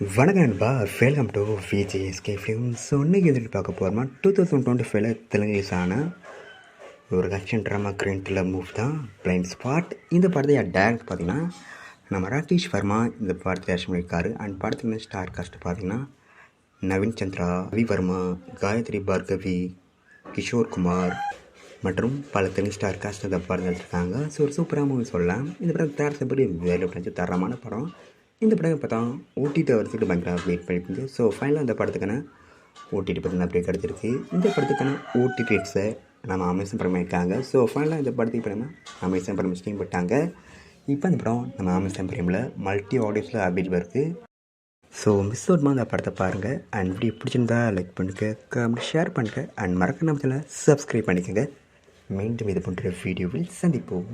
வணக்கம் நண்பா, welcome to VJSK film. So இன்றைக்கி எதிர்த்து பார்க்க போகிறோமா 2025 தெலுங்கு ரிலீஸ் ஆன ஒரு action drama crime thriller move தான் பிளைண்ட் ஸ்பாட். இந்த படத்தை டேரக்ட் பார்த்திங்கன்னா நம்ம ராகேஷ் வர்மா இந்த படத்தை டேரக்ட் பண்ணியிருக்காரு. அண்ட் படத்துக்கு ஸ்டார் காஸ்ட் பார்த்திங்கன்னா நவீன் சந்திரா, ரவி வர்மா, காயத்ரி பார்கவி, கிஷோர் குமார் மற்றும் பல தெலுங்கு ஸ்டார் காஸ்ட் இந்த படம் எடுத்துருக்காங்க. ஸோ ஒரு சூப்பராக மூவி சொல்லலாம். இந்த படம் தரப்படி வேலை பிடிச்சி தரமான படம். இந்த படம் பார்த்தா ஓடிடி வரதுக்கு பயங்கர வெயிட் பண்ணிட்டு. ஸோ ஃபைனலாக இந்த படத்துக்கான ஓடிடி பற்றி அப்படியே கிடச்சிருக்கு. இந்த படத்துக்கான ஓடிடி ரேட்ஸை நம்ம அமேசான் படம் இருக்காங்க. ஸோ ஃபைனலாக இந்த படத்துக்கு இப்போ நம்ம அமேசான் படம் ஸ்டீம் பண்ணிட்டாங்க. இப்போ இந்த படம் நம்ம அமேசான் பிரிமில் மல்டி ஆடியோஸில் அப்டேட் வருது. ஸோ மிஸ் அவுட்மா அந்த படத்தை பாருங்கள். அண்ட் வீடியோ பிடிச்சிருந்தா லைக் பண்ணுங்கள், கமெண்ட் ஷேர் பண்ணுங்கள். அண்ட் மறக்க நம்ம சப்ஸ்கிரைப் பண்ணிக்கோங்க. மீண்டும் இது போன்ற வீடியோவில் சந்திப்போம்.